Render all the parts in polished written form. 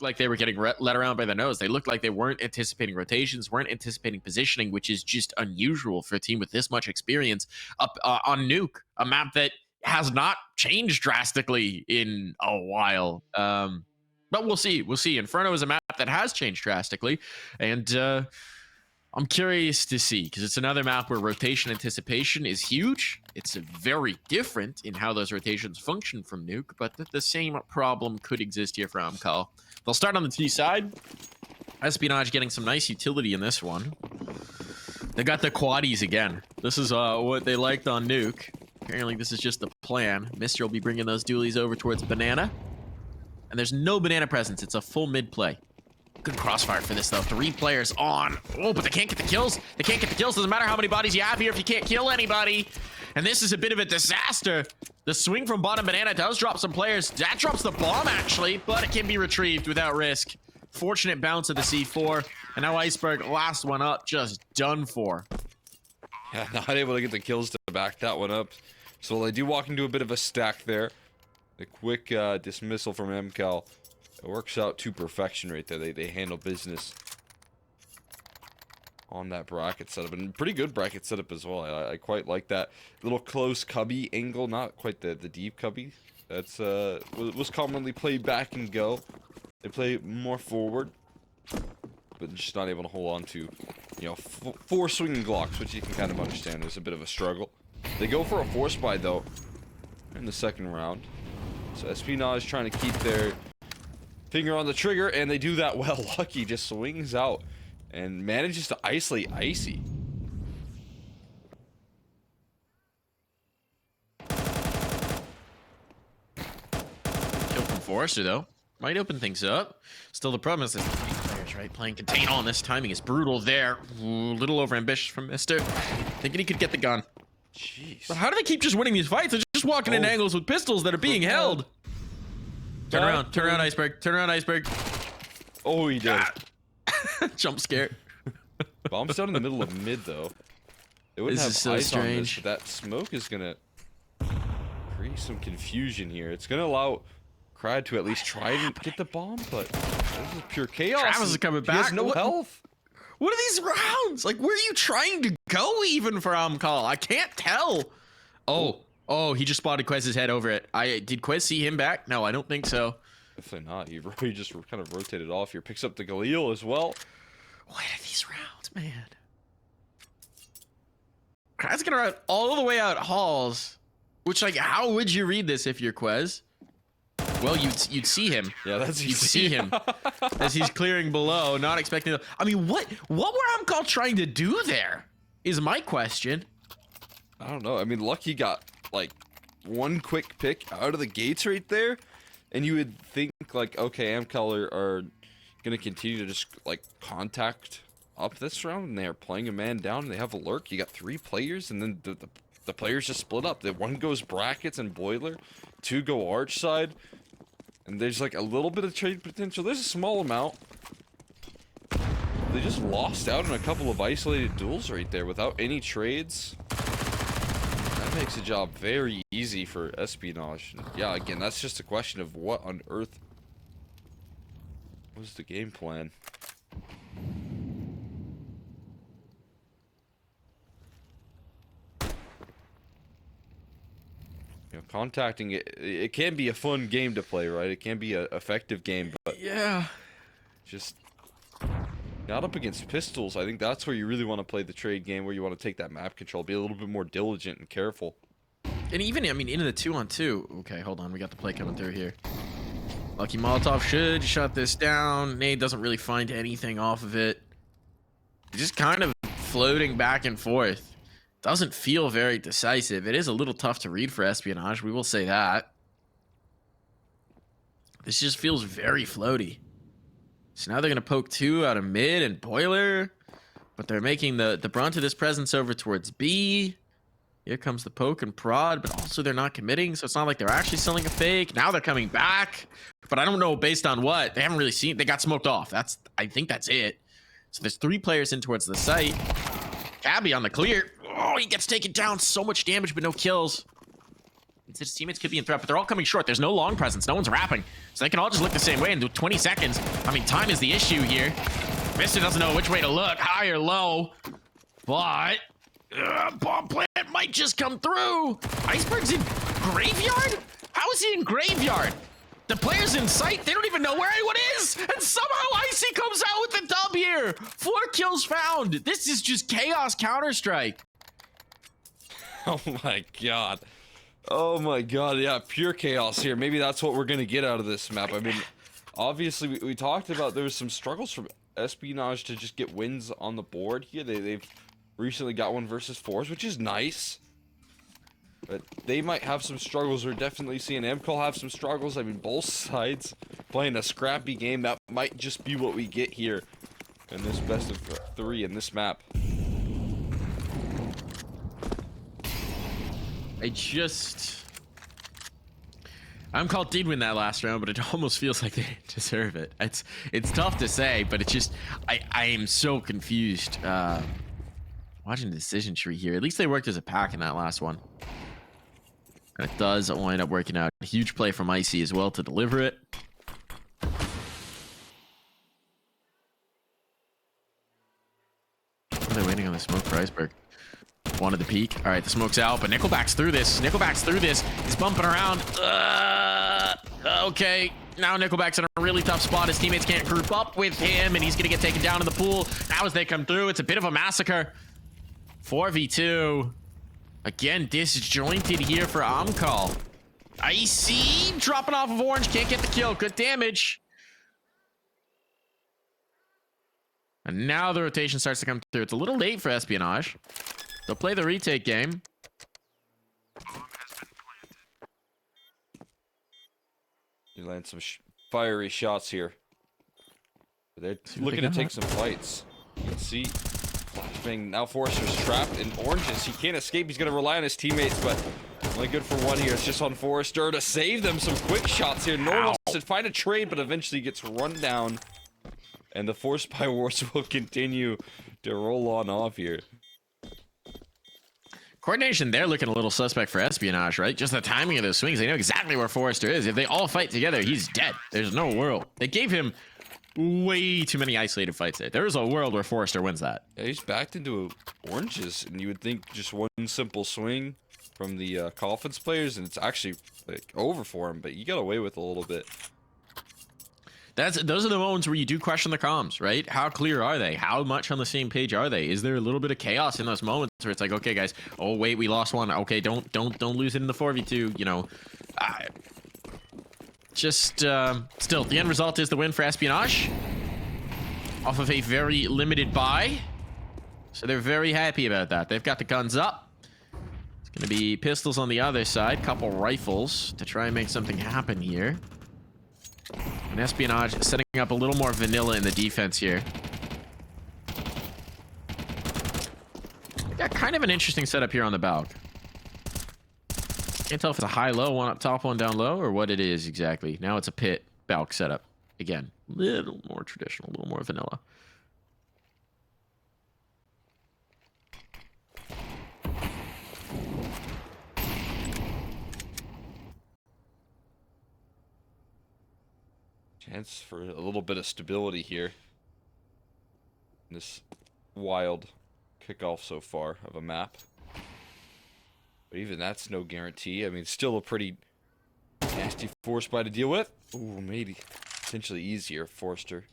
like they were getting led around by the nose. They looked like they weren't anticipating rotations, weren't anticipating positioning, which is just unusual for a team with this much experience up on Nuke, a map that has not changed drastically in a while. But we'll see. We'll see. Inferno is a map that has changed drastically, and I'm curious to see, because it's another map where rotation anticipation is huge. It's very different in how those rotations function from Nuke, but the same problem could exist here for AMKAL. They'll start on the T side. Espionage getting some nice utility in this one. They got the quaddies again. This is what they liked on Nuke. Apparently this is just the plan. Mr. will be bringing those dualies over towards Banana. And there's no Banana presence. It's a full mid play. Good crossfire for this, though. 3 players on. Oh, but they can't get the kills. They can't get the kills. Doesn't matter how many bodies you have here if you can't kill anybody. And this is a bit of a disaster. The swing from bottom Banana does drop some players. That drops the bomb, actually, but it can be retrieved without risk. Fortunate bounce of the C4. And now Iceberg, last one up, just done for. Yeah, not able to get the kills to back that one up. So they do walk into a bit of a stack there. A quick dismissal from AMKAL. It works out to perfection right there. They handle business on that bracket setup. And pretty good bracket setup as well. I quite like that little close cubby angle. Not quite the deep cubby. That's was commonly played back and go. They play more forward. But just not able to hold on to, you know, 4 swinging Glocks, which you can kind of understand is a bit of a struggle. They go for a force buy, though, in the second round. So Espionage trying to keep their finger on the trigger, and they do that well. Lucky just swings out and manages to isolate Icy. Kill from Forrester, though. Might open things up. Still, the problem is that players, right? Playing contain on this timing is brutal there. Ooh, little overambitious from Mister. Thinking he could get the gun. Jeez. But how do they keep just winning these fights? They're just walking in angles with pistols that are being held. Turn around, Iceberg. Turn around, Iceberg. Oh, he did. Jump scare. Bomb's down in the middle of mid, though. They wouldn't This have is so ice strange. on this, but that smoke is gonna create some confusion here. It's gonna allow Crad to at least try and get the bomb, but this is pure chaos. Travis is coming back. He has no health. What are these rounds? Like, where are you trying to go even for AMKAL? I can't tell. Oh, he just spotted Quez's head over it. Did Quez see him back? No, I don't think so. Definitely not. He just kind of rotated off here. Picks up the Galil as well. What are these rounds, man? Quez gonna run all the way out halls. Which, like, how would you read this if you're Quez? Well, you'd see him. Yeah, that's easy. You'd see him as he's clearing below, not expecting. I mean, what were AMKAL trying to do there? Is my question. I don't know. I mean, Lucky got like one quick pick out of the gates right there, and you would think like, okay, AMKAL are gonna continue to just like contact up this round, and they are playing a man down. And they have a lurk. You got 3 players, and then the players just split up. The one goes brackets and boiler, 2 go arch side. And there's like a little bit of trade potential. There's a small amount. They just lost out on a couple of isolated duels right there without any trades. That makes the job very easy for Espionage. And yeah, again, that's just a question of what on earth was the game plan. You know, contacting it can be a fun game to play, right? It can be an effective game, but Yeah. just not up against pistols. I think that's where you really want to play the trade game, where you want to take that map control, be a little bit more diligent and careful. And even, I mean, into the 2-on-2. Okay, hold on. We got the play coming through here. Lucky Molotov should shut this down. Nade doesn't really find anything off of it. Just kind of floating back and forth. Doesn't feel very decisive. It is a little tough to read for Espionage. We will say that. This just feels very floaty. So now they're going to poke 2 out of mid and boiler. But they're making the brunt of this presence over towards B. Here comes the poke and prod, but also they're not committing, so it's not like they're actually selling a fake. Now they're coming back, but I don't know based on what. They haven't really seen. They got smoked off. I think that's it. So there's 3 players in towards the site. Cabby on the clear. Oh, he gets taken down. So much damage, but no kills. His teammates could be in threat, but they're all coming short. There's no long presence. No one's wrapping. So they can all just look the same way in 20 seconds. I mean, time is the issue here. Mister doesn't know which way to look, high or low. But bomb plant might just come through. Iceberg's in graveyard? How is he in graveyard? The player's in sight. They don't even know where anyone is. And somehow Icy comes out with the dub here. 4 kills found. This is just chaos Counter-Strike. Oh my god. Oh my god, yeah, pure chaos here. Maybe that's what we're gonna get out of this map. I mean, obviously, we talked about there was some struggles from Espionage to just get wins on the board here. They've recently got one versus 4s, which is nice. But they might have some struggles. We're definitely seeing AMKAL have some struggles. I mean, both sides playing a scrappy game. That might just be what we get here in this best of 3 in this map. AMKAL did win that last round, but it almost feels like they deserve it. It's tough to say, but it's just I am so confused. Watching the decision tree here. At least they worked as a pack in that last one. And it does wind up working out. A huge play from Icy as well to deliver it. Are they waiting on the smoke for Iceberg? One at the peak. All right, the smoke's out, but Nickelback's through this. He's bumping around. Okay, now Nickelback's in a really tough spot. His teammates can't group up with him, and he's going to get taken down in the pool. Now as they come through, it's a bit of a massacre. 4v2. Again, disjointed here for AMKAL. Icy dropping off of orange. Can't get the kill. Good damage. And now the rotation starts to come through. It's a little late for Espionage. They'll play the retake game. You land some fiery shots here. They're looking to take some fights. Let's see. Flashbang. Now Forrester's trapped in oranges. He can't escape. He's going to rely on his teammates, but only good for one here. It's just on Forrester to save them some quick shots here. Normal should find a trade, but eventually gets run down. And the Force by Wars will continue to roll on off here. Coordination, they're looking a little suspect for Espionage, right? Just the timing of those swings. They know exactly where Forrester is. If they all fight together, he's dead. There's no world. They gave him way too many isolated fights there. There's a world where Forrester wins that. Yeah, he's backed into oranges, and you would think just one simple swing from the Coffins players, and it's actually like over for him, but you got away with a little bit. Those are the moments where you do question the comms, right? How clear are they? How much on the same page are they? Is there a little bit of chaos in those moments where it's like, okay, guys, oh wait, we lost one. Okay, don't lose it in the 4v2. You know, still, the end result is the win for Espionage off of a very limited buy. So they're very happy about that. They've got the guns up. It's gonna be pistols on the other side, couple rifles to try and make something happen here. And Espionage setting up a little more vanilla in the defense here. They got kind of an interesting setup here on the Balk. Can't tell if it's a high-low, one up top, one down low, or what it is exactly. Now it's a pit Balk setup. Again, a little more traditional, a little more vanilla. Chance for a little bit of stability here. This wild kickoff so far of a map. But even that's no guarantee. I mean, still a pretty nasty force buy to deal with. Ooh, maybe potentially easier. Forrester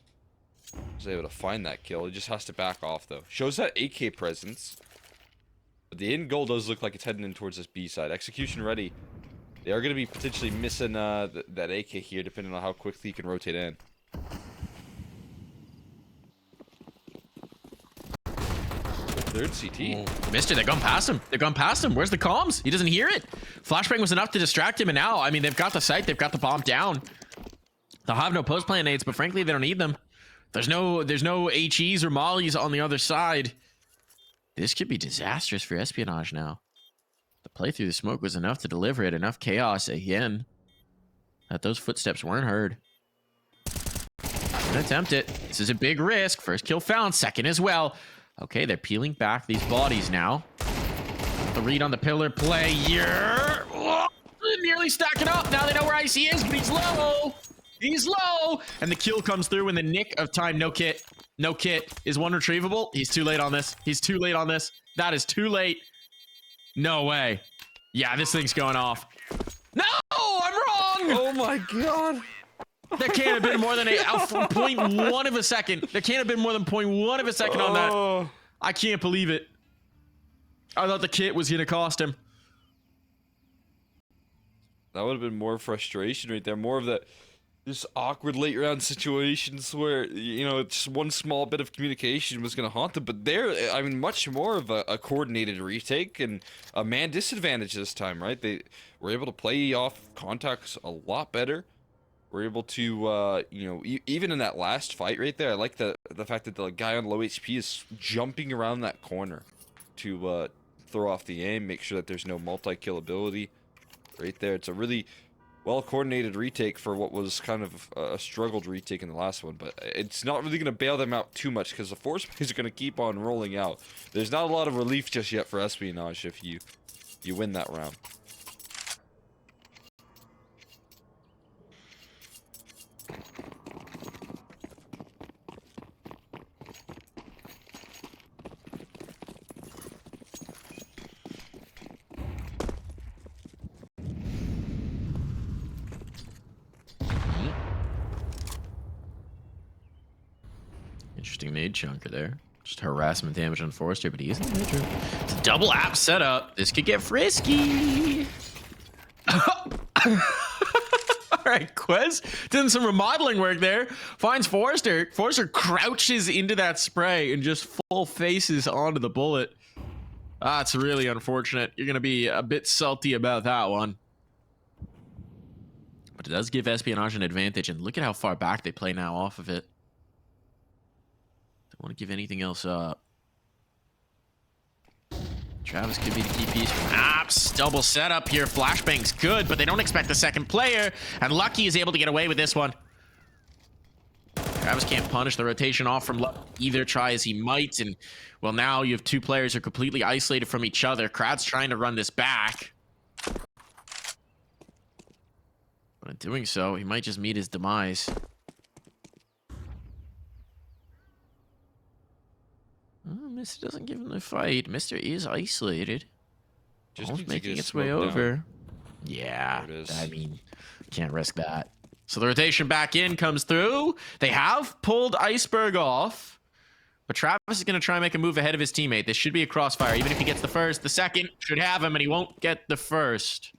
was able to find that kill. He just has to back off, though. Shows that AK presence. But the end goal does look like it's heading in towards this B side. Execution ready. They are going to be potentially missing that AK here, depending on how quickly he can rotate in. Third CT. Missed it. They're going past him. They're going past him. Where's the comms? He doesn't hear it. Flashbang was enough to distract him, and now, I mean, they've got the site. They've got the bomb down. They'll have no post-plant nades, but frankly, they don't need them. There's no HEs or mollies on the other side. This could be disastrous for Espionage now. The play through the smoke was enough to deliver it. Enough chaos again that those footsteps weren't heard. Gonna attempt it. This is a big risk. First kill found. Second as well. Okay, they're peeling back these bodies now. The read on the pillar play here. nearly stacking up. Now they know where Icy is, but he's low. He's low. And the kill comes through in the nick of time. No kit. No kit. Is one retrievable? He's too late on this. He's too late on this. That is too late. No way. Yeah, this thing's going off. No, I'm wrong. Oh my god. There can't have been more than 0.1 of a second. There can't have been more than 0.1 of a second on that. I can't believe it. I thought the kit was going to cost him. That would have been more frustration right there. More of that, just awkward late round situations where, you know, it's one small bit of communication was going to haunt them. But there, I mean, much more of a coordinated retake and a man disadvantage this time, right? They were able to play off contacts a lot better. We're able to, you know, even in that last fight right there, I like the fact that the guy on low HP is jumping around that corner to throw off the aim, make sure that there's no multi-kill ability. Right there, it's a really well-coordinated retake for what was kind of a struggled retake in the last one, but it's not really going to bail them out too much because the force plays are going to keep on rolling out. There's not a lot of relief just yet for Espionage if you win that round. Interesting nade chunker there. Just harassment damage on Forrester, but he isn't injured. It's a double app setup. This could get frisky. Alright, Quez doing some remodeling work there. Finds Forrester. Forrester crouches into that spray and just full faces onto the bullet. That's really unfortunate. You're going to be a bit salty about that one. But it does give Espionage an advantage, and look at how far back they play now off of it. Don't want to give anything else up. Travis could be the key piece. Apps, double setup here. Flashbang's good, but they don't expect the second player, and Lucky is able to get away with this one. Travis can't punish the rotation off from Lucky either, try as he might, and well, now you have two players who are completely isolated from each other. Krad's trying to run this back. But in doing so, he might just meet his demise. Oh, Mr. doesn't give him the fight. Mr. is isolated. Just making its way over. Yeah, I mean, can't risk that. So the rotation back in comes through. They have pulled Iceberg off. But Travis is going to try and make a move ahead of his teammate. This should be a crossfire. Even if he gets the first, the second should have him, and he won't get the first.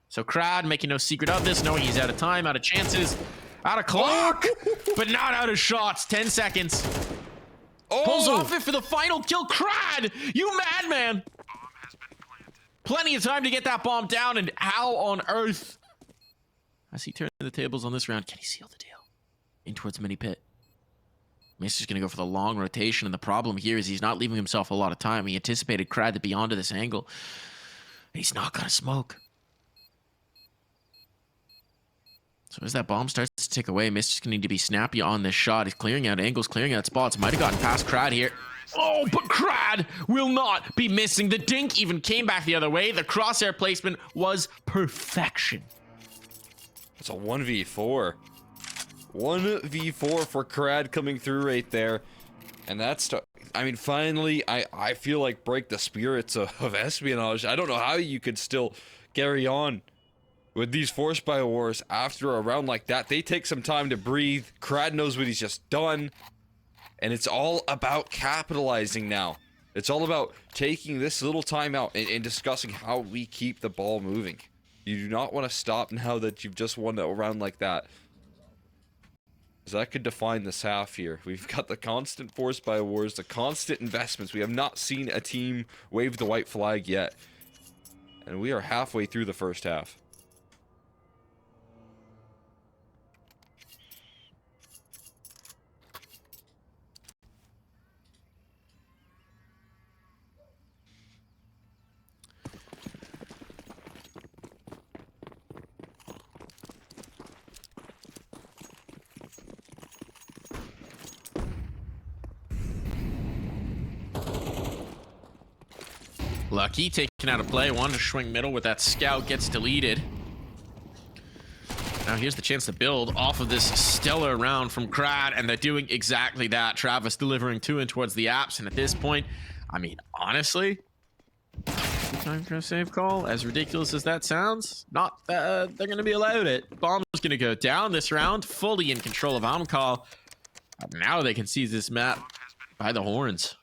So Krad making no secret of this, knowing he's out of time, out of chances, out of clock, but not out of shots. 10 seconds. Pulls off it for the final kill. Krad, you madman. Plenty of time to get that bomb down, and how on earth? As he turns the tables on this round, can he seal the deal? In towards mini pit. Mister's going to go for the long rotation, and the problem here is he's not leaving himself a lot of time. He anticipated Krad to be onto this angle. He's not going to smoke. So as that bomb starts to tick away, Mister's going to need to be snappy on this shot. He's clearing out angles, clearing out spots. Might have gotten past Krad here. Oh, but Krad will not be missing. The dink even came back the other way. The crosshair placement was perfection. It's a 1v4. 1v4 for Krad coming through right there. And that's, I mean, finally, I feel like break the spirits of Espionage. I don't know how you could still carry on with these forced by wars after a round like that. They take some time to breathe. Krad knows what he's just done. And it's all about capitalizing now. It's all about taking this little time out and discussing how we keep the ball moving. You do not want to stop now that you've just won a round like that. So that could define this half here. We've got the constant force by wars, the constant investments. We have not seen a team wave the white flag yet. And we are halfway through the first half. Lucky taken out of play. Wanted to swing middle with that scout. Gets deleted. Now here's the chance to build off of this stellar round from Crad, and they're doing exactly that. Travis delivering 2 in towards the apps, and at this point, I mean, honestly, time for a save call, as ridiculous as that sounds, not they're going to be allowed it. Bomb is going to go down this round, fully in control of AMKAL. Now they can seize this map by the horns.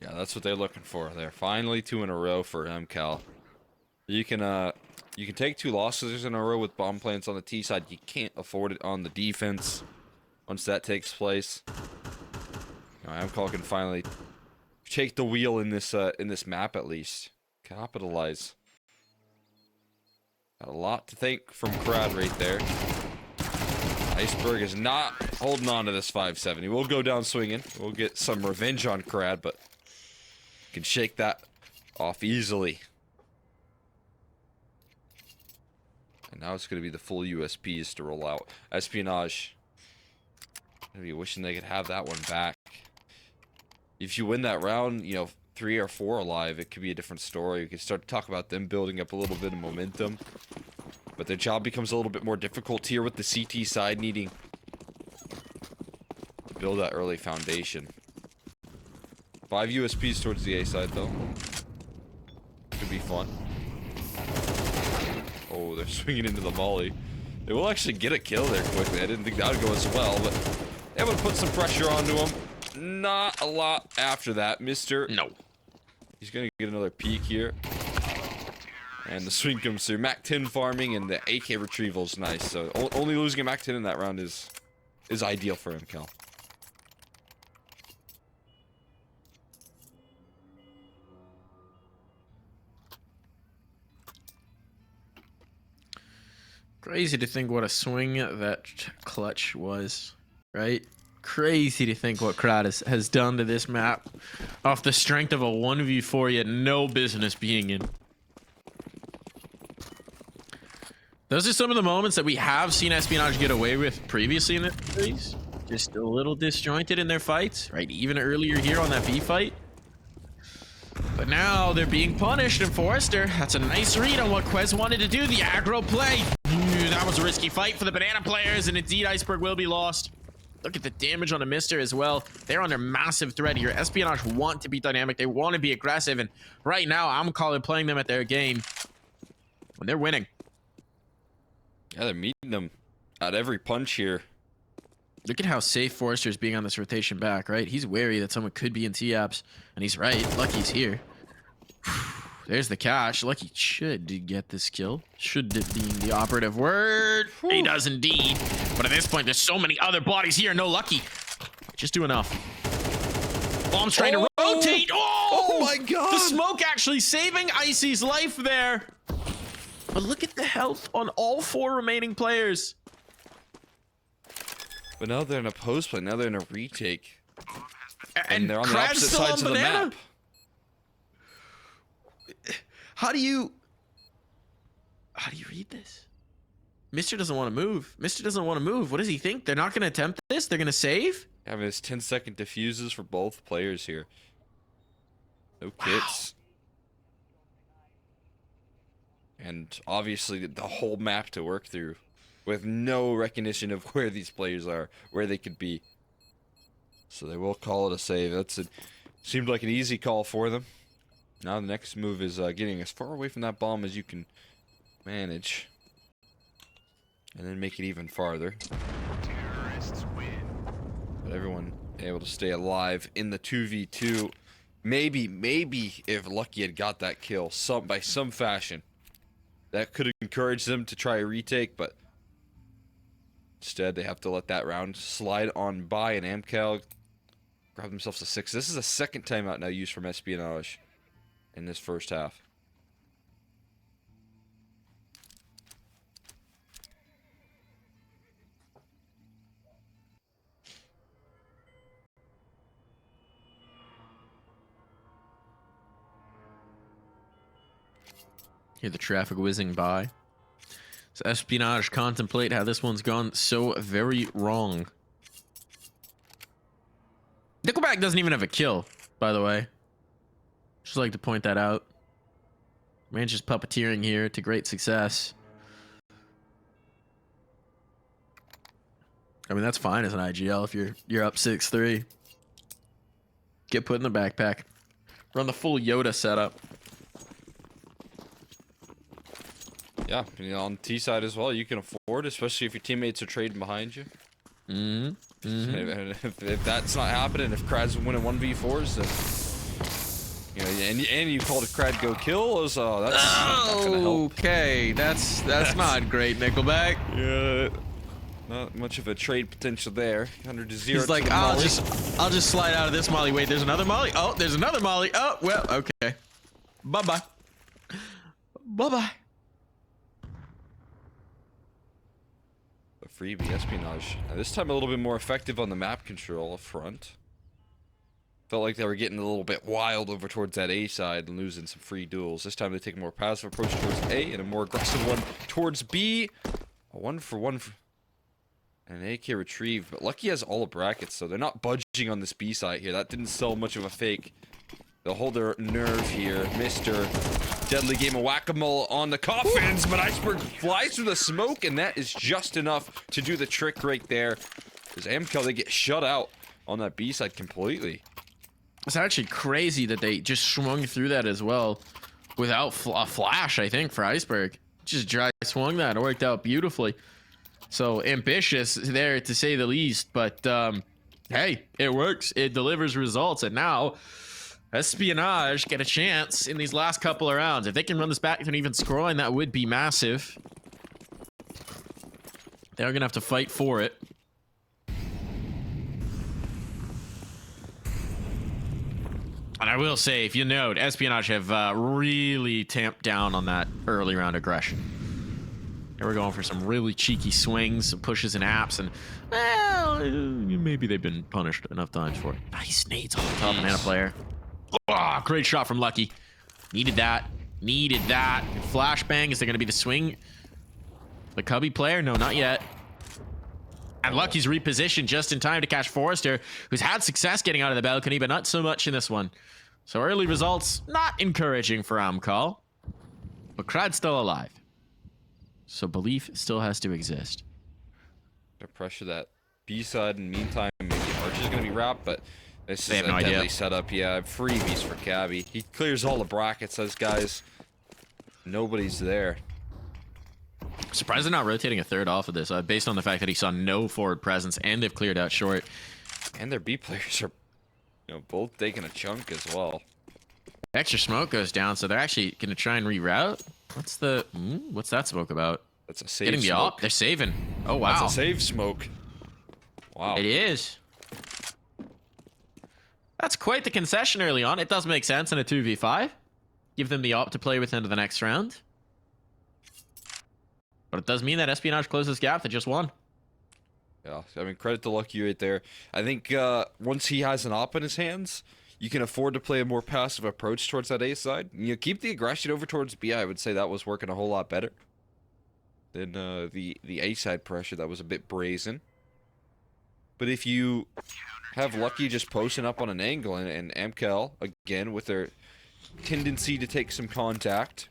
Yeah, that's what they're looking for. They're finally 2 in a row for AMKAL. You can take 2 losses in a row with bomb plants on the T side. You can't afford it on the defense. Once that takes place, AMKAL can finally take the wheel in this map at least. Capitalize. Got a lot to thank from Crad right there. Iceberg is not holding on to this 570. We'll go down swinging. We'll get some revenge on Crad, but can shake that off easily. And now it's going to be the full USPs to roll out. Espionage. I'd be wishing they could have that one back. If you win that round, you know, 3 or 4 alive, it could be a different story. We could start to talk about them building up a little bit of momentum. But their job becomes a little bit more difficult here with the CT side needing to build that early foundation. 5 USPs towards the A side, though. Could be fun. Oh, they're swinging into the molly. They will actually get a kill there quickly. I didn't think that would go as well, but they able to put some pressure onto him. Not a lot after that, Mr. No. He's going to get another peek here. And the swing comes through. MAC-10 farming and the AK retrieval is nice. So only losing a MAC-10 in that round is ideal for AMKAL. Crazy to think what a swing that clutch was, right? Crazy to think what Crowd has done to this map off the strength of a 1v4 you had no business being in. Those are some of the moments that we have seen Espionage get away with previously in the series. Just a little disjointed in their fights, right? Even earlier here on that B fight. But now they're being punished, and Forrester, that's a nice read on what Quez wanted to do, the aggro play. That was a risky fight for the banana players, and indeed Iceberg will be lost. Look at the damage on a Mister as well. They're under massive threat here. Espionage want to be dynamic. They want to be aggressive, and right now AMKAL playing them at their game. And they're winning. Yeah, they're meeting them at every punch here. Look at how safe Forrester is being on this rotation back, right? He's wary that someone could be in T-Apps, and he's right. Lucky's here. There's the cash. Lucky should get this kill. Should it being the operative word. He does indeed. But at this point, there's so many other bodies here. No Lucky. Just do enough. Bomb's trying to rotate. Oh my god! The smoke actually saving Icy's life there. But look at the health on all 4 remaining players. But now they're in a post play. Now they're in a retake. And they're on the opposite sides of the map. How do you read this? Mister doesn't want to move. Mister doesn't want to move. What does he think? They're not going to attempt this? They're going to save? I mean, it's 10-second diffuses for both players here. No kits. Wow. And obviously the whole map to work through with no recognition of where these players are, where they could be. So they will call it a save. Seemed like an easy call for them. Now the next move is getting as far away from that bomb as you can manage. And then make it even farther. Terrorists win. But everyone able to stay alive in the 2v2. Maybe if Lucky had got that kill by some fashion, that could have encouraged them to try a retake, but instead they have to let that round slide on by, and AMKAL grab themselves a 6. This is a second timeout now used from Espionage in this first half. Hear the traffic whizzing by. So Espionage contemplate how this one's gone so very wrong. Nickelback doesn't even have a kill, by the way. Just like to point that out. Man's just puppeteering here to great success. I mean, that's fine as an IGL if you're up 6-3. Get put in the backpack. Run the full Yoda setup. Yeah, you know, on T side as well, you can afford, especially if your teammates are trading behind you. And if that's not happening, if Krad's winning 1v4s, then you know, and you called a Krad go kill, so that's not gonna help. Okay, that's not great, Nickelback. Yeah, not much of a trade potential there. 100 to 0. He's like, I'll just slide out of this molly. Wait, there's another molly. Oh, there's another molly. Oh, well, okay. Bye bye. Bye bye. A freebie espionage. Now, this time a little bit more effective on the map control up front. Felt like they were getting a little bit wild over towards that A side and losing some free duels. This time they take a more passive approach towards A and a more aggressive one towards B. A 1-for-1 and an AK retrieve, but Lucky has all the brackets, so they're not budging on this B side here. That didn't sell much of a fake. They'll hold their nerve here. Mr. Deadly game of whack-a-mole on the coffins, but Iceberg flies through the smoke, and that is just enough to do the trick right there. Because AMKAL, they get shut out on that B side completely. It's actually crazy that they just swung through that as well without a flash, I think, for Iceberg. Just dry swung that. It worked out beautifully. So ambitious there, to say the least. But, hey, it works. It delivers results. And now, Espionage get a chance in these last couple of rounds. If they can run this back to an even scoreline, that would be massive. They're going to have to fight for it. And I will say, if you note, Espionage have really tamped down on that early round aggression. They were going for some really cheeky swings, some pushes and apps, and well, maybe they've been punished enough times for it. Nice nades on the top banana player. Oh, great shot from Lucky. Needed that. Needed that. Flashbang. Is there going to be the swing? The Cubby player? No, not yet. And Lucky's repositioned just in time to catch Forrester, who's had success getting out of the balcony, but not so much in this one. So early results, not encouraging for AMKAL. But Krad's still alive. So belief still has to exist. To pressure that B side, in the meantime, maybe Archer's going to be wrapped, but this They is have a no deadly idea. setup. Yeah, freebies for Cabby. He clears all the brackets, says guys. Nobody's there. Surprised they're not rotating a third off of this, based on the fact that he saw no forward presence and they've cleared out short. And their B players are, you know, both taking a chunk as well. Extra smoke goes down, so they're actually going to try and reroute. What's the... what's that smoke about? That's a save Getting the smoke. op. They're saving. Oh, wow. That's a save smoke. Wow. It is. That's quite the concession early on. It does make sense in a 2v5. Give them the op to play with into the next round. But it does mean that Espionage closes gap to just one. Yeah, I mean, credit to Lucky right there. I think once he has an op in his hands, you can afford to play a more passive approach towards that A side. You know, keep the aggression over towards B. I would say that was working a whole lot better than the A side pressure that was a bit brazen. But if you have Lucky just posting up on an angle and AMKAL, again, with their tendency to take some contact,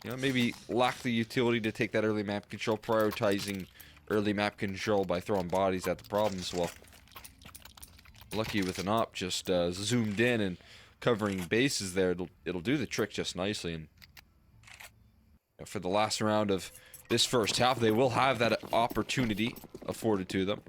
you know, maybe lack the utility to take that early map control, prioritizing early map control by throwing bodies at the problems. Well, Lucky with an op just zoomed in and covering bases there. It'll do the trick just nicely. And you know, for the last round of this first half, they will have that opportunity afforded to them.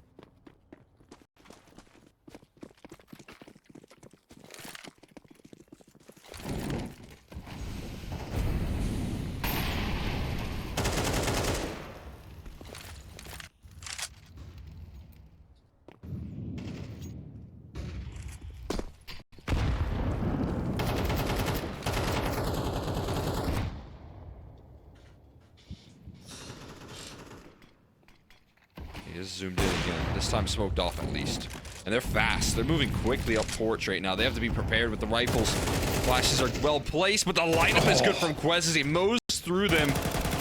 He just zoomed in again. This time smoked off at least. And they're fast. They're moving quickly up porch right now. They have to be prepared with the rifles. Flashes are well placed, but the lineup is good from Quez as he mows through them.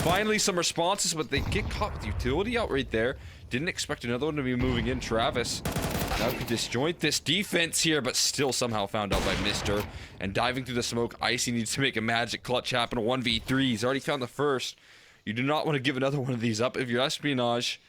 Finally some responses, but they get caught with utility out right there. Didn't expect another one to be moving in. Travis now could disjoint this defense here, but still somehow found out by Mister. And diving through the smoke, Icy needs to make a magic clutch happen. A 1v3. He's already found the first. You do not want to give another one of these up if you're Espionage.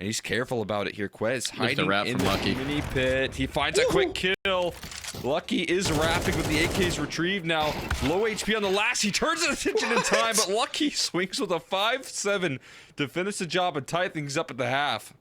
And he's careful about it here. Quez hiding in the Lucky. mini pit. He finds a quick kill. Lucky is wrapping with the AK's retrieved now. Low HP on the last. He turns his attention in time, but Lucky swings with a 5-7 to finish the job and tie things up at the half.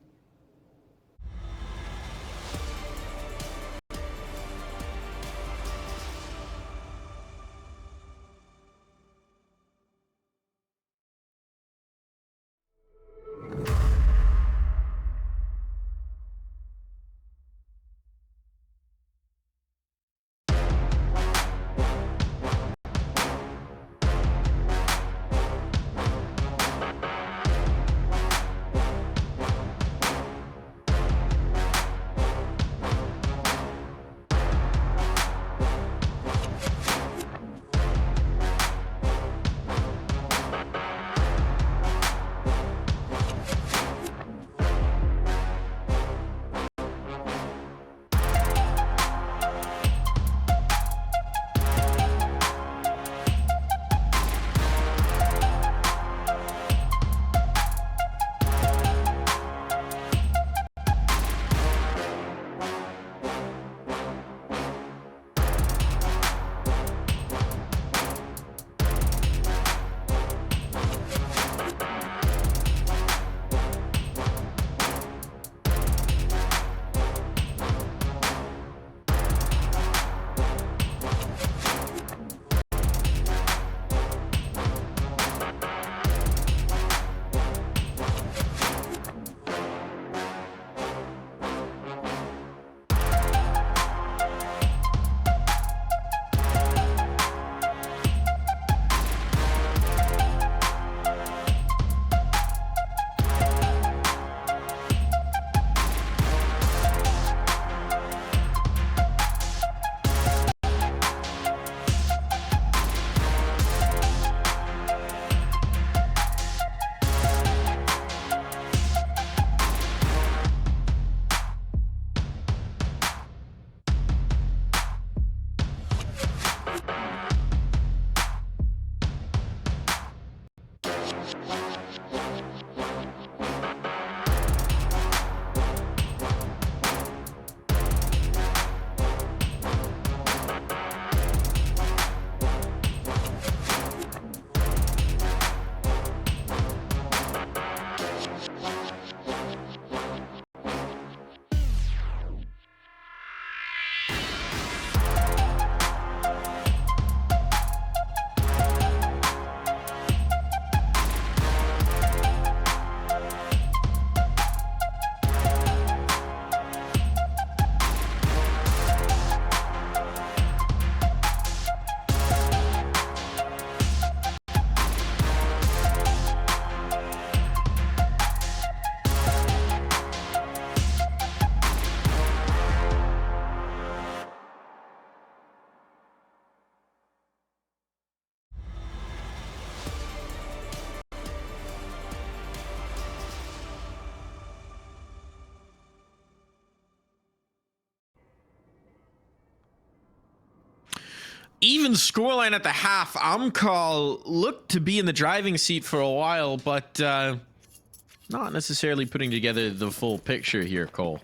Even scoreline at the half. AMKAL looked to be in the driving seat for a while, but not necessarily putting together the full picture here, Cole.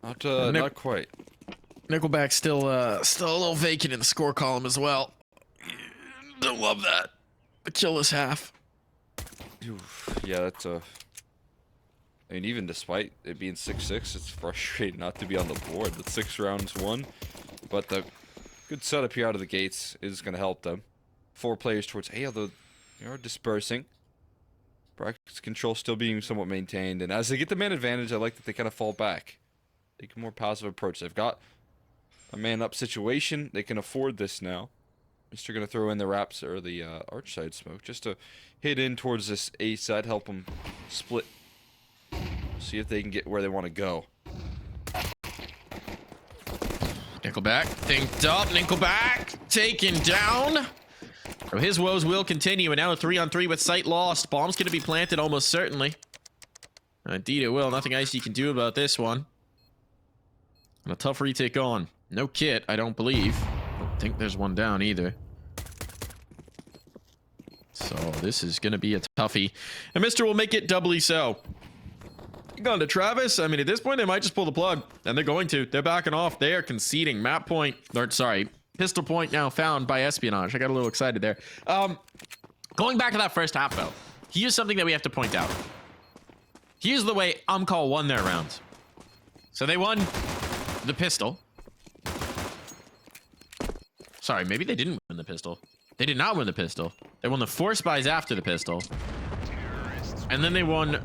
Not quite. Nickelback's still a little vacant in the score column as well. Don't love that. The kill is half. Oof, yeah, that's a. I mean, even despite it being 6-6, it's frustrating not to be on the board. The 6 rounds won, but the good setup here out of the gates is going to help them. 4 players towards A, although they are dispersing. Brackets control still being somewhat maintained, and as they get the man advantage, I like that they kind of fall back. Take a more passive approach. They've got a man-up situation. They can afford this now. They're going to throw in the wraps or the arch side smoke just to hit in towards this A side, help them split. See if they can get where they want to go. Nickelback, thinked up. Nickelback taken down. So his woes will continue, and now a 3-on-3 with sight lost. Bomb's going to be planted almost certainly. Indeed it will. Nothing Icy can do about this one. And a tough retake on. No kit, I don't believe. Don't think there's one down either. So this is going to be a toughie. And Mr. will make it doubly so. Gone to Travis. I mean, at this point, they might just pull the plug. And they're going to. They're backing off. They are conceding. Map point. Or, sorry. Pistol point now found by Espionage. I got a little excited there. Going back to that first half, though. Here's something that we have to point out. Here's the way AMKAL won their rounds. So they won the pistol. Sorry, maybe they didn't win the pistol. They did not win the pistol. They won the 4 spies after the pistol. And then they won...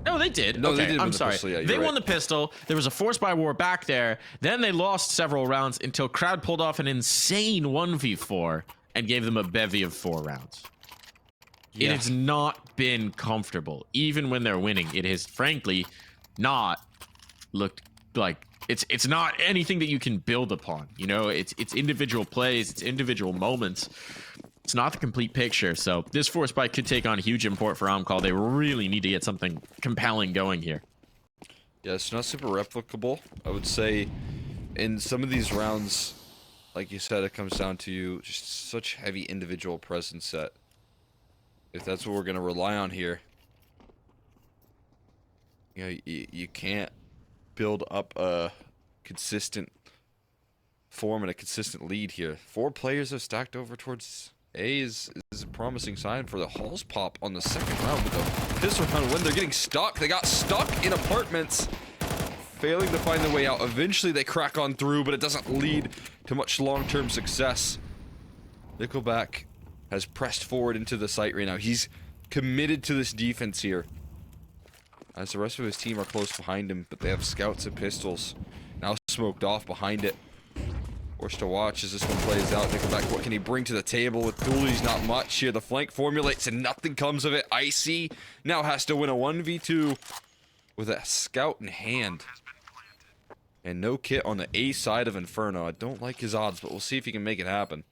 No, they did. No, okay, they did I'm win the sorry. pistol. Yeah, they you're won right. the pistol. There was a 4 spy war back there. Then they lost several rounds until Crowd pulled off an insane 1v4 and gave them a bevy of 4 rounds. Yeah. It has not been comfortable. Even when they're winning, it has frankly not looked like it's not anything that you can build upon. You know, it's individual plays, it's individual moments. It's not the complete picture. So this 4 spy could take on a huge import for AMKAL. They really need to get something compelling going here. Yeah, it's not super replicable. I would say in some of these rounds, like you said, it comes down to just such heavy individual presence that if that's what we're going to rely on here, you know, you can't build up a consistent form and a consistent lead here. 4 players have stacked over towards A is a promising sign for the Halls pop on the second round with the pistol round when they're getting stuck. They got stuck in apartments, failing to find their way out. Eventually they crack on through, but it doesn't lead to much long-term success. Nickelback has pressed forward into the site right now. He's committed to this defense here, as the rest of his team are close behind him, but they have scouts and pistols now smoked off behind it. Forced to watch as this one plays out. Nickelback, what can he bring to the table? With dualies, not much here. The flank formulates and nothing comes of it. Icy now has to win a 1v2 with a scout in hand. And no kit on the A side of Inferno. I don't like his odds, but we'll see if he can make it happen.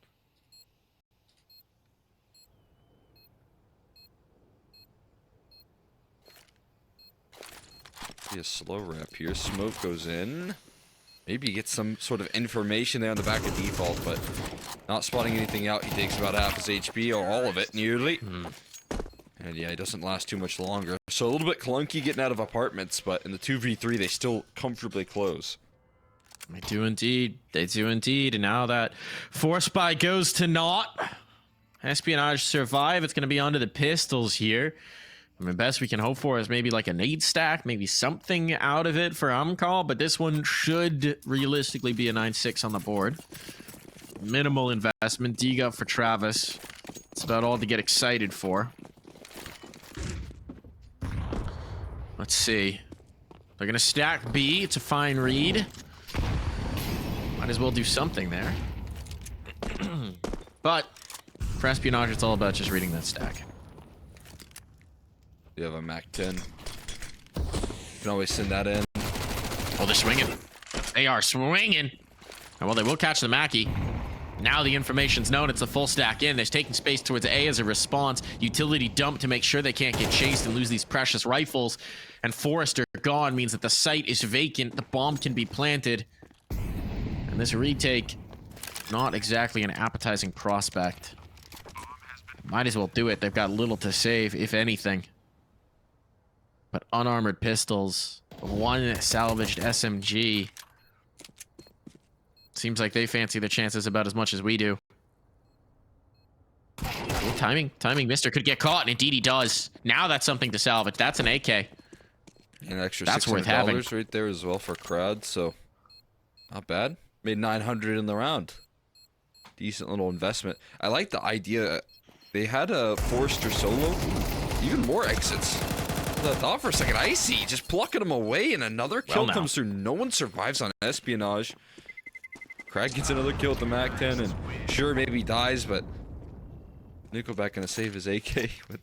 Be a slow wrap here. Smoke goes in. Maybe he gets some sort of information there on the back of default, but not spotting anything out. He takes about half his HP, or all of it, nearly. And yeah, he doesn't last too much longer. So a little bit clunky getting out of apartments, but in the 2v3, they still comfortably close. They do indeed. They do indeed. And now that 4 spy goes to naught, Espionage survive. It's going to be onto the pistols here. I mean, best we can hope for is maybe like a nade stack, maybe something out of it for AMKAL, but this one should realistically be a 9-6 on the board. Minimal investment. Degup for Travis. It's about all to get excited for. Let's see. They're going to stack B. It's a fine read. Might as well do something there. But for Espionage, it's all about just reading that stack. You have a Mac 10. You can always send that in. Oh, they're swinging. They are swinging. Oh, well, they will catch the Mackie. Now the information's known. It's a full stack in. They're taking space towards A as a response. Utility dump to make sure they can't get chased and lose these precious rifles. And Forrester gone means that the site is vacant. The bomb can be planted. And this retake, not exactly an appetizing prospect. Might as well do it. They've got little to save, if anything. But unarmored pistols, 1 salvaged SMG. Seems like they fancy their chances about as much as we do. Ooh, timing, Mister could get caught, and indeed he does. Now that's something to salvage. That's an AK. An extra That's worth having. $600 right there as well for crowd, so not bad. Made 900 in the round. Decent little investment. I like the idea. They had a Forrester solo. Even more exits. I thought for a second, Icy just plucking him away, and another kill comes through. No one survives on Espionage. Crag gets another kill with the Mac 10, and sure, maybe he dies, but Nickelback gonna save his AK with.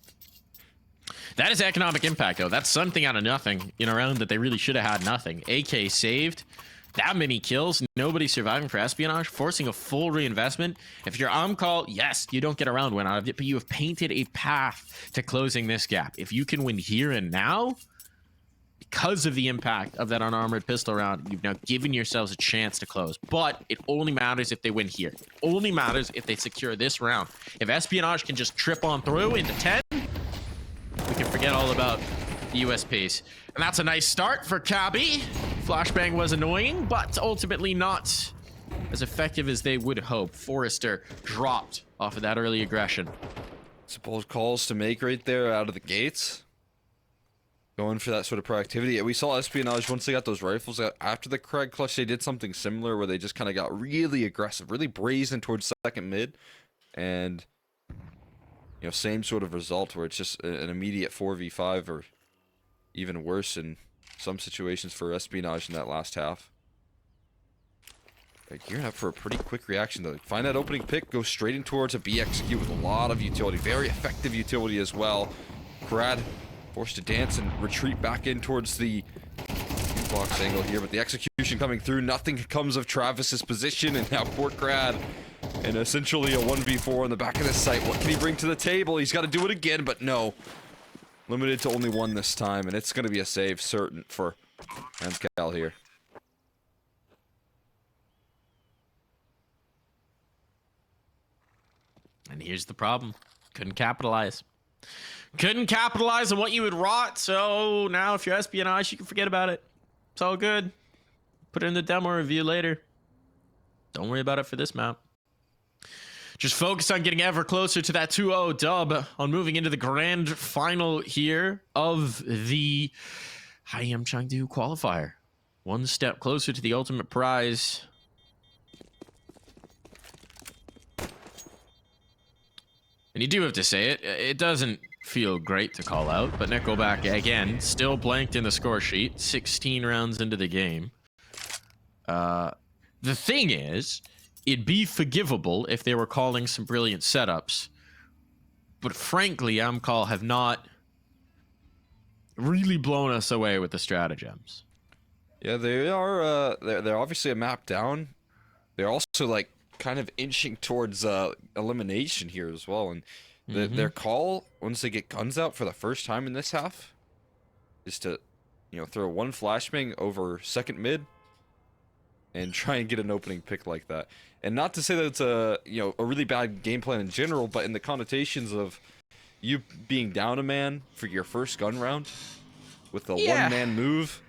That is economic impact, though. That's something out of nothing in a round that they really should have had nothing. AK saved. That many kills, nobody surviving for Espionage, forcing a full reinvestment. If you're AMKAL, yes, you don't get a round win out of it, but you have painted a path to closing this gap. If you can win here and now, because of the impact of that unarmored pistol round, you've now given yourselves a chance to close. But it only matters if they win here. It only matters if they secure this round. If Espionage can just trip on through into 10, we can forget all about the USPs. And that's a nice start for Cabby. Flashbang was annoying, but ultimately not as effective as they would hope. Forrester dropped off of that early aggression. Suppose calls to make right there out of the gates. Going for that sort of proactivity. We saw Espionage, once they got those rifles out after the Craig clutch, they did something similar where they just kind of got really aggressive, really brazen towards second mid. And, you know, same sort of result where it's just an immediate 4v5 or even worse in some situations for Espionage in that last half. Gearing up for a pretty quick reaction though. Find that opening pick, go straight in towards a B execute with a lot of utility. Very effective utility as well. Brad forced to dance and retreat back in towards the box angle here, but the execution coming through. Nothing comes of Travis's position, and now poor Crad in essentially a 1v4 on the back of this site. What can he bring to the table? He's got to do it again, but no. Limited to only one this time, and it's going to be a save certain for AMKAL here. And here's the problem. Couldn't capitalize. Couldn't capitalize on what you had wrought, so now if you're Espionage, you can forget about it. It's all good. Put it in the demo review later. Don't worry about it for this map. Just focus on getting ever closer to that 2-0 dub, on moving into the grand final here of the IEM Chengdu qualifier. One step closer to the ultimate prize. And you do have to say it. It doesn't feel great to call out, but Nickelback, again, still blanked in the score sheet, 16 rounds into the game. The thing is, it'd be forgivable if they were calling some brilliant setups, but frankly, AMKAL have not really blown us away with the stratagems. Yeah, they are, they're obviously a map down. They're also, like, kind of inching towards elimination here as well, and their call once they get guns out for the first time in this half is to, you know, throw one flashbang over second mid and try and get an opening pick like that. And not to say that it's a, you know, a really bad game plan in general, but in the connotations of you being down a man for your first gun round with a one-man move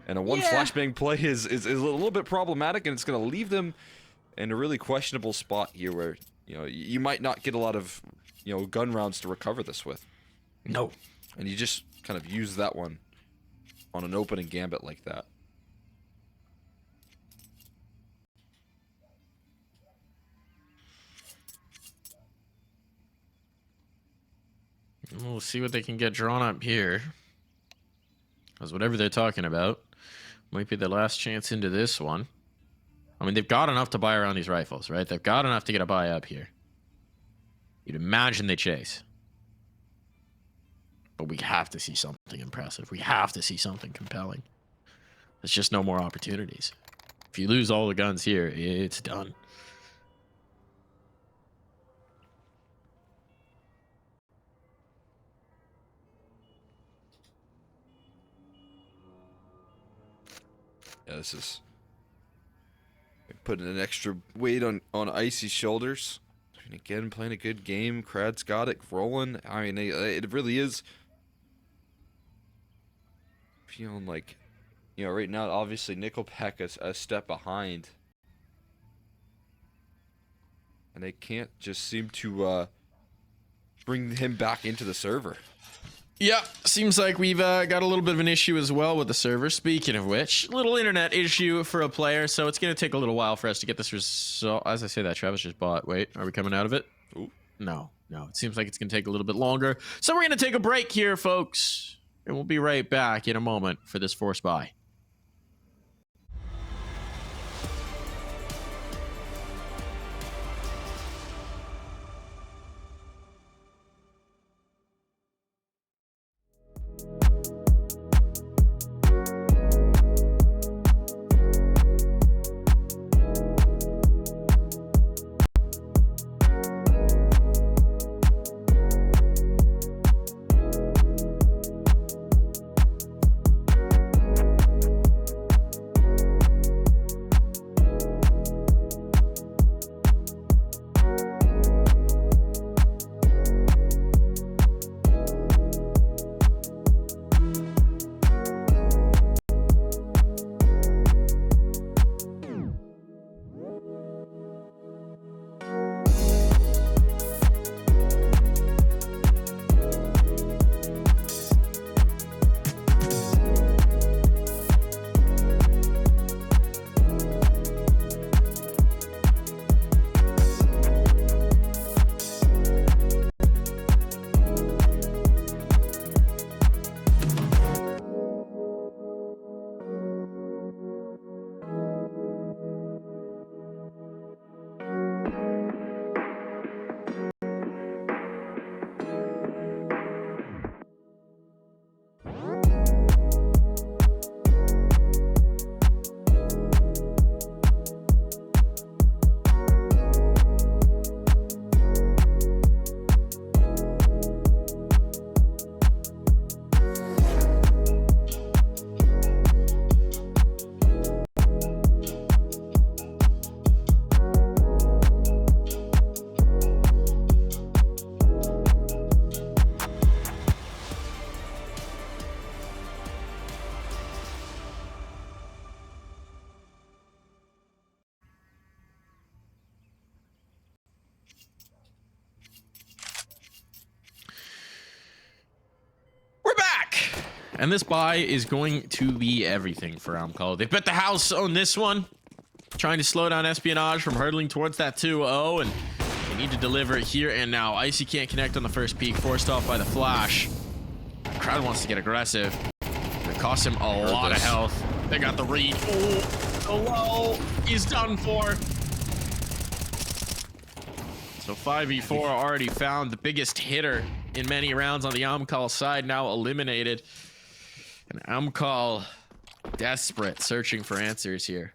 and a one flashbang play is a little bit problematic, and it's going to leave them in a really questionable spot here where, you know, you might not get a lot of, you know, gun rounds to recover this with. No. And you just kind of use that one on an opening gambit like that. We'll see what they can get drawn up here. Because whatever they're talking about might be the last chance into this one. I mean, they've got enough to buy around these rifles, right? They've got enough to get a buy up here. You'd imagine they chase. But we have to see something impressive. We have to see something compelling. There's just no more opportunities. If you lose all the guns here, it's done. Yeah, this is putting an extra weight on Icy's shoulders. And again, playing a good game. Crad's got it rolling. I mean, it really is feeling like, you know, right now, obviously, Nickelback is a step behind. And they can't just seem to bring him back into the server. Yeah, seems like we've got a little bit of an issue as well with the server. Speaking of which, little internet issue for a player, so it's going to take a little while for us to get this result. As I say that, Travis just bought. Wait, are we coming out of it? Ooh. No. It seems like it's going to take a little bit longer. So we're going to take a break here, folks, and we'll be right back in a moment for this force buy. And this buy is going to be everything for AMKAL. They bet the house on this one, trying to slow down Espionage from hurtling towards that 2-0, and they need to deliver it here and now. Icy can't connect on the first peak, forced off by the flash. The crowd wants to get aggressive. It costs him a lot of health. They got the read. Oh, the low is done for. So 5v4 already found. The biggest hitter in many rounds on the AMKAL side now eliminated. And AMKAL desperate, searching for answers here.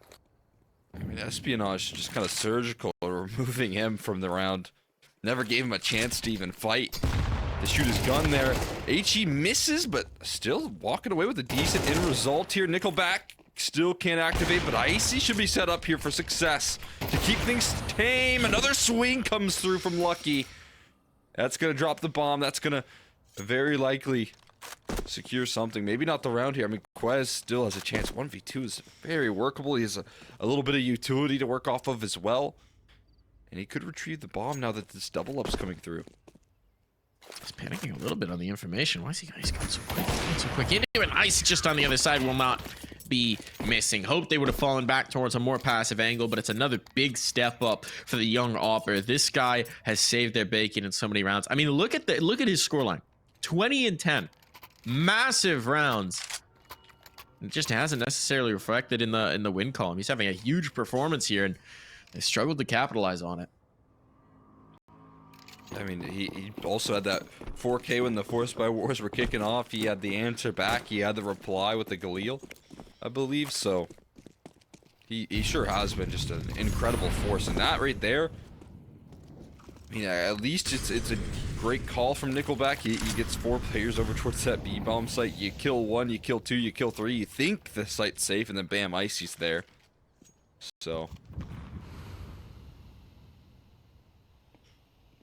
I mean, Espionage just kind of surgical, removing him from the round. Never gave him a chance to even fight. To shoot his gun there. HE misses, but still walking away with a decent end result here. Nickelback still can't activate, but Icy should be set up here for success to keep things tame. Another swing comes through from Lucky. That's gonna drop the bomb. That's gonna very likely secure something. Maybe not the round here. I mean, Quez still has a chance. 1v2 is very workable. He has a little bit of utility to work off of as well. And he could retrieve the bomb now that this double up's coming through. He's panicking a little bit on the information. Why is he guys going so quick? Going so quick into it. Ice just on the other side will not be missing. Hope they would have fallen back towards a more passive angle, but it's another big step up for the young Opper. This guy has saved their bacon in so many rounds. I mean, look at his scoreline. 20 and 10. Massive rounds. It just hasn't necessarily reflected in the win column. He's having a huge performance here, and they struggled to capitalize on it. I mean, he also had that 4K when the Force by Wars were kicking off. He had the answer back. He had the reply with the Galil, I believe. So he sure has been just an incredible force. And that right there, I mean, at least it's a great call from Nickelback. He gets 4 players over towards that B-bomb site. You kill 1, you kill 2, you kill 3. You think the site's safe, and then bam, Icy's there. So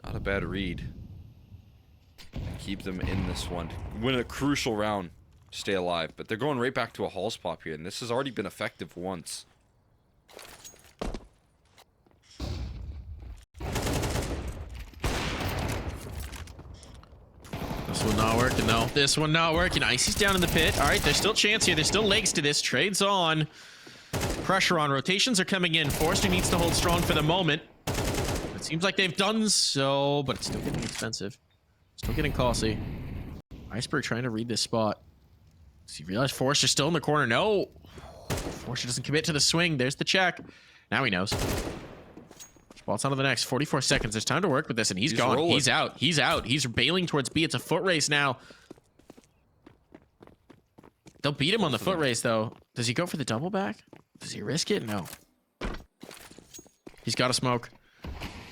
not a bad read. Keep them in this one. Win a crucial round. Stay alive. But they're going right back to a Halls pop here. And this has already been effective once. This one not working though. This one not working. Icy's down in the pit. All right, there's still chance here. There's still legs to this. Trades on. Pressure on. Rotations are coming in. Forrester needs to hold strong for the moment. Seems like they've done so, but it's still getting expensive. Still getting costly. Iceberg trying to read this spot. Does he realize Forrester's still in the corner? No. Forrester doesn't commit to the swing. There's the check. Now he knows. Spot's on to the next. 44 seconds. There's time to work with this, and he's gone. Rolling. He's out. He's out. He's bailing towards B. It's a foot race now. They'll beat him on the foot race, though. Does he go for the double back? Does he risk it? No. He's got to smoke.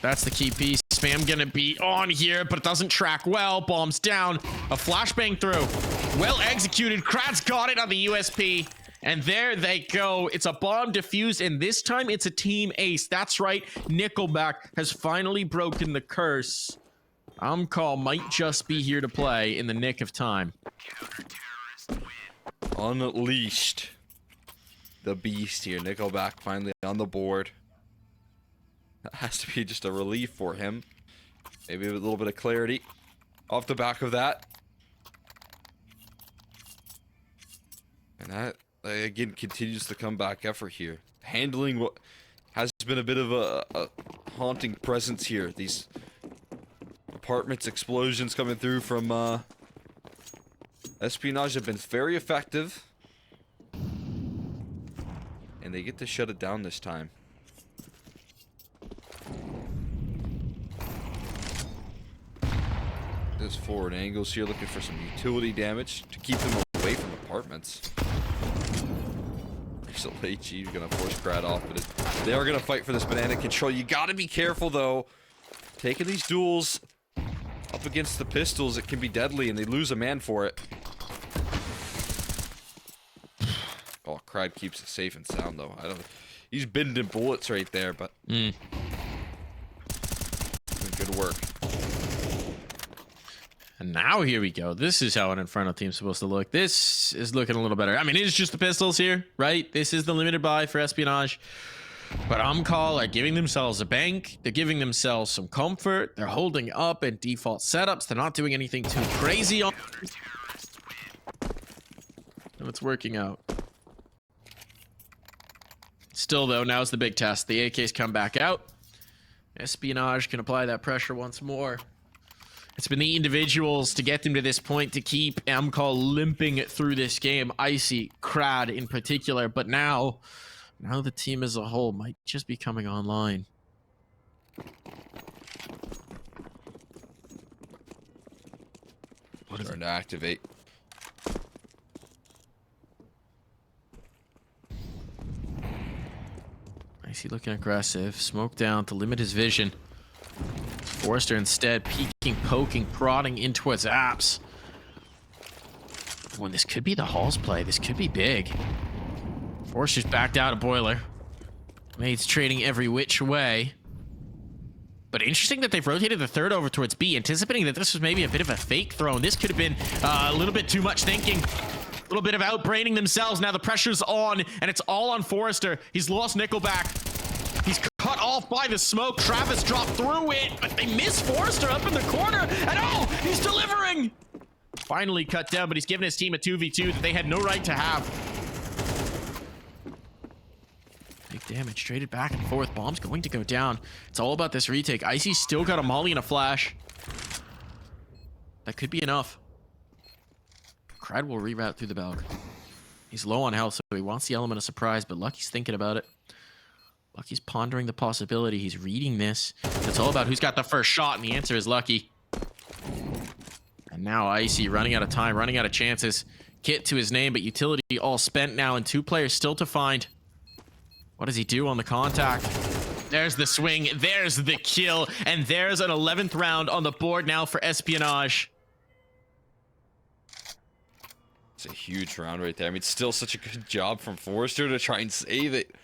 That's the key piece. Spam gonna be on here, but it doesn't track well. Bombs down. A flashbang through. Well executed. Kratz got it on the USP. And there they go. It's a bomb defused, and this time it's a team ace. That's right. Nickelback has finally broken the curse. AMKAL might just be here to play in the nick of time. Unleashed. The beast here. Nickelback finally on the board. That has to be just a relief for him. Maybe with a little bit of clarity off the back of that. And that, again, continues the comeback effort here. Handling what has been a bit of a haunting presence here. These apartments explosions coming through from Espionage have been very effective. And they get to shut it down this time. This forward angles here, looking for some utility damage to keep them away from apartments. So HE gonna force Krat off, but they are gonna fight for this banana control. You gotta be careful though. Taking these duels up against the pistols, it can be deadly, and they lose a man for it. Oh, Krat keeps it safe and sound though. He's bending bullets right there, but good work. And now here we go. This is how an Inferno team's supposed to look. This is looking a little better. I mean, it is just the pistols here, right? This is the limited buy for Espionage. But AMKAL are giving themselves a bank. They're giving themselves some comfort. They're holding up in default setups. They're not doing anything too crazy on. And it's working out. Still, though, now's the big test. The AK's come back out. Espionage can apply that pressure once more. It's been the individuals to get them to this point to keep AMKAL limping through this game. Icy, Crad in particular. But now the team as a whole might just be coming online. What is it? To activate. Icy looking aggressive. Smoke down to limit his vision. Forrester instead peeking, poking, prodding in towards apps. When this could be the Halls play. This could be big. Forrester's backed out of Boiler. Mates trading every which way. But interesting that they've rotated the third over towards B, anticipating that this was maybe a bit of a fake throw. And this could have been a little bit too much thinking. A little bit of outbraining themselves. Now the pressure's on, and it's all on Forrester. He's lost Nickelback. He's cut off by the smoke. Travis dropped through it, but they miss Forrester up in the corner. And oh, he's delivering. Finally cut down, but he's given his team a 2v2 that they had no right to have. Big damage, traded back and forth. Bomb's going to go down. It's all about this retake. Icy's still got a molly and a flash. That could be enough. Crad will reroute through the Belg. He's low on health, so he wants the element of surprise, but Lucky's thinking about it. Lucky's pondering the possibility. He's reading this. It's all about who's got the first shot, and the answer is Lucky. And now Icy running out of time, running out of chances. Kit to his name, but utility all spent now, and 2 players still to find. What does he do on the contact? There's the swing, there's the kill, and there's an 11th round on the board now for Espionage. It's a huge round right there. I mean, still such a good job from Forrester to try and save it.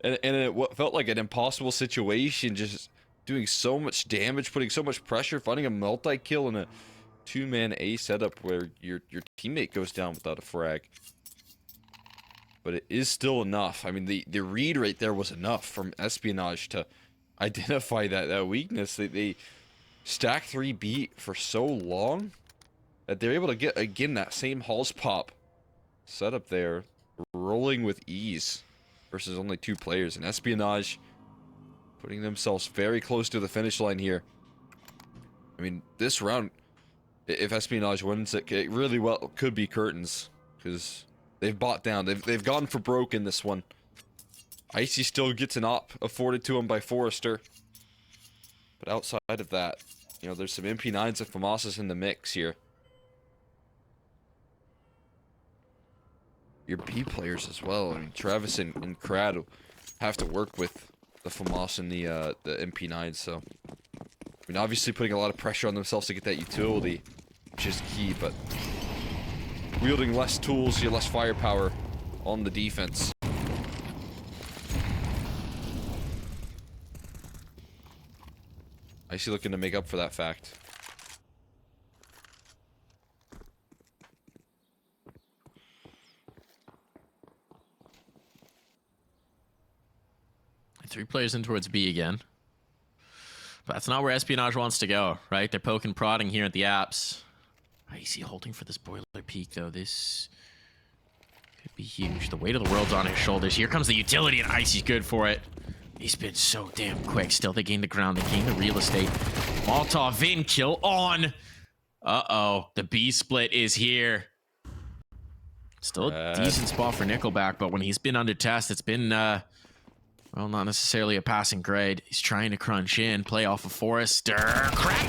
And what felt like an impossible situation, just doing so much damage, putting so much pressure, finding a multi-kill in a 2-man A setup where your teammate goes down without a frag. But it is still enough. I mean, the read right there was enough from Espionage to identify that weakness. They stacked 3B for so long that they're able to get, again, that same Halls pop setup there, rolling with ease. Versus only 2 players, and Espionage putting themselves very close to the finish line here. I mean, this round, if Espionage wins it, it really well could be curtains, because they've bought down. They've gone for broke in this one. Icy still gets an op afforded to him by Forrester, but outside of that, you know, there's some MP9s and FAMASas in the mix here. Your B players as well. I mean, Travis and Crad will have to work with the FAMAS and the MP9, so I mean, obviously putting a lot of pressure on themselves to get that utility, which is key, but wielding less tools, you have less firepower on the defense. Icy looking to make up for that fact. Three players in towards B again. But that's not where Espionage wants to go, right? They're poking, prodding here at the apps. Icy holding for this boiler peak, though. This could be huge. The weight of the world's on his shoulders. Here comes the utility, and Icy's good for it. He's been so damn quick. Still, they gain the ground. They gain the real estate. Molotov in, kill on. Uh-oh. The B split is here. Still a decent spot for Nickelback, but when he's been under test, it's been, well, not necessarily a passing grade. He's trying to crunch in, play off of Forrester. Crap!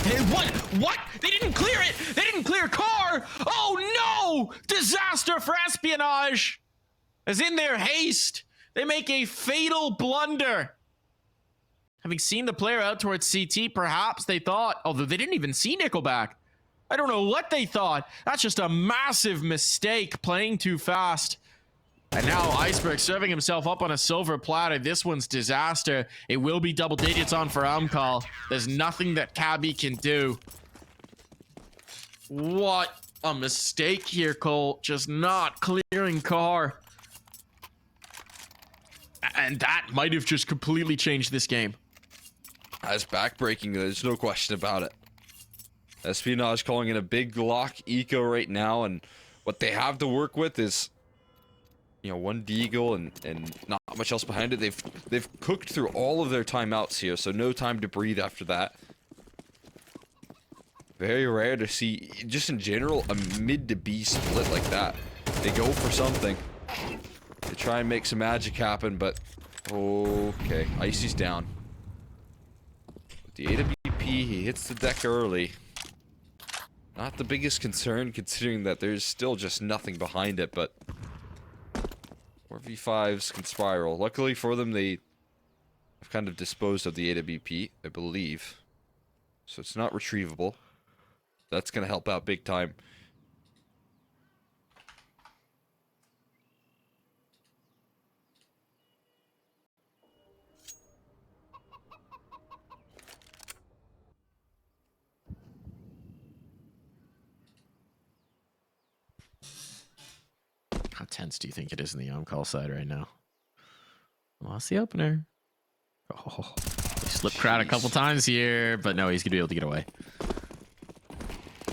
What? They didn't clear it! They didn't clear car! Oh no! Disaster for Espionage! As in their haste, they make a fatal blunder. Having seen the player out towards CT, perhaps they thought, although they didn't even see Nickelback. I don't know what they thought. That's just a massive mistake, playing too fast. And now Iceberg serving himself up on a silver platter. This one's disaster. It will be double digits on for AMKAL. There's nothing that Cabby can do. What a mistake here, Cole. Just not clearing car. And that might have just completely changed this game. That's backbreaking, there's no question about it. Espionage calling in a big lock eco right now, and what they have to work with is you know, one deagle and not much else behind it. They've cooked through all of their timeouts here, so no time to breathe after that. Very rare to see, just in general, a mid to B split like that. They go for something. They try and make some magic happen, but okay, Icy's down. With the AWP, he hits the deck early. Not the biggest concern, considering that there's still just nothing behind it, but 4v5s can spiral. Luckily for them, they have kind of disposed of the AWP, I believe. So it's not retrievable. That's going to help out big time. How tense do you think it is in the AMKAL side right now? Lost the opener. Oh, he slipped crowd a couple times here, but no, he's gonna be able to get away.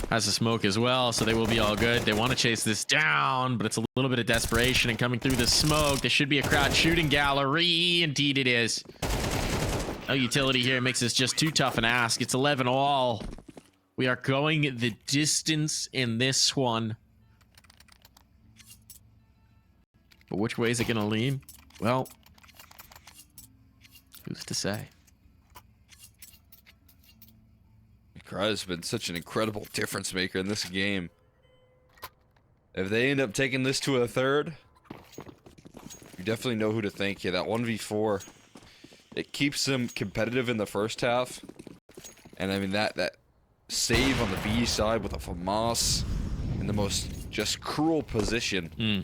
Has a smoke as well, so they will be all good. They want to chase this down, but it's a little bit of desperation, and coming through the smoke, there should be a crowd shooting gallery. Indeed it is. No utility here makes this just too tough an ask. It's 11 all. We are going the distance in this one. But which way is it going to lean? Well, who's to say? Crowd has been such an incredible difference maker in this game. If they end up taking this to a third, you definitely know who to thank here. That 1v4, it keeps them competitive in the first half. And I mean, that save on the B side with a FAMAS in the most just cruel position.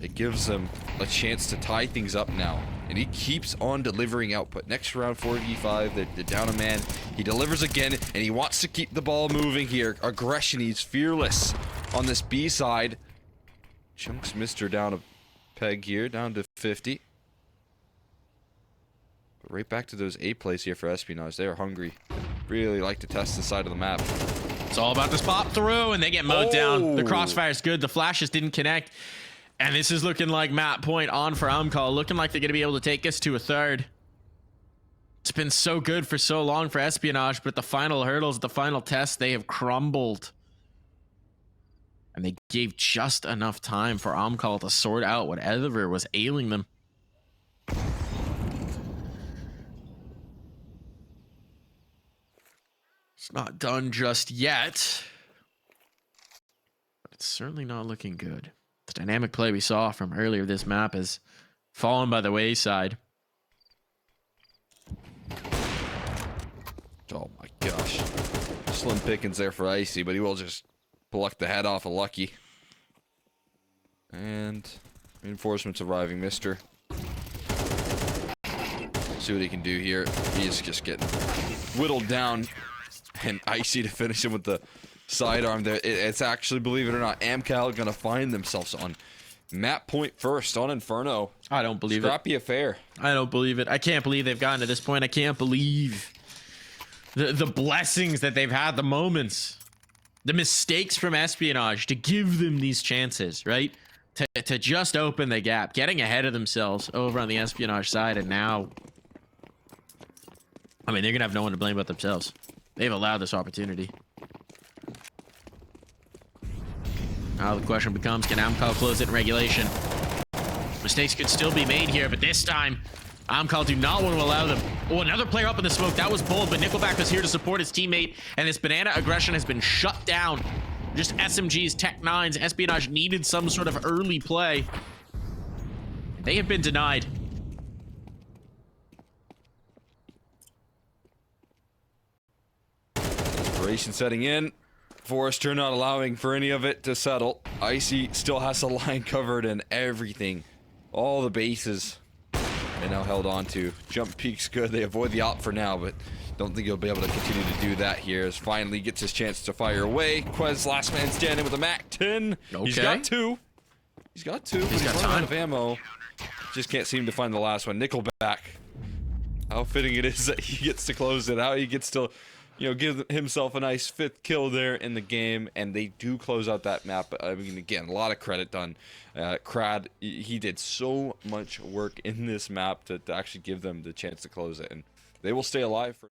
It gives them a chance to tie things up now. And he keeps on delivering output. Next round, 4v5, they're down a man. He delivers again, and he wants to keep the ball moving here. Aggression, he's fearless on this B side. Chunks missed her down a peg here, down to 50. But right back to those A plays here for Espionage. They are hungry. Really like to test the side of the map. It's all about the spot through, and they get mowed down. The crossfire is good. The flashes didn't connect. And this is looking like map point on for AMKAL. Looking like they're going to be able to take us to a third. It's been so good for so long for Espionage, but the final hurdles, the final test, they have crumbled. And they gave just enough time for AMKAL to sort out whatever was ailing them. It's not done just yet. But it's certainly not looking good. The dynamic play we saw from earlier this map has fallen by the wayside. Oh my gosh. Slim pickings there for Icy, but he will just pluck the head off of Lucky. And reinforcements arriving, mister. See what he can do here. He is just getting whittled down. And Icy to finish him with the sidearm there. It's actually, believe it or not, AMKAL gonna find themselves on map point first on Inferno. I don't believe it. Scrappy affair. I don't believe it. I can't believe they've gotten to this point. I can't believe the blessings that they've had, the moments, the mistakes from Espionage to give them these chances, right? To just open the gap, getting ahead of themselves over on the Espionage side, and now, I mean, they're gonna have no one to blame but themselves. They've allowed this opportunity. Now the question becomes, can AMKAL close it in regulation? Mistakes could still be made here, but this time, AMKAL do not want to allow them. Oh, another player up in the smoke. That was bold, but Nickelback was here to support his teammate, and this banana aggression has been shut down. Just SMGs, Tech 9s. Espionage needed some sort of early play. They have been denied. Desperation setting in. Forrester not allowing for any of it to settle. Icy still has the line covered and everything. All the bases they now held on to. Jump peak's good. They avoid the op for now, but don't think he'll be able to continue to do that here as finally gets his chance to fire away. Quez last man standing with a MAC-10. Okay. He's got two. He's got two, but he's got running time. out of ammo. Just can't seem to find the last one. Nickelback. How fitting it is that he gets to close it out. He gets to you know, give himself a nice 5th kill there in the game, and they do close out that map. I mean, again, a lot of credit done. Crad, he did so much work in this map to actually give them the chance to close it, and they will stay alive for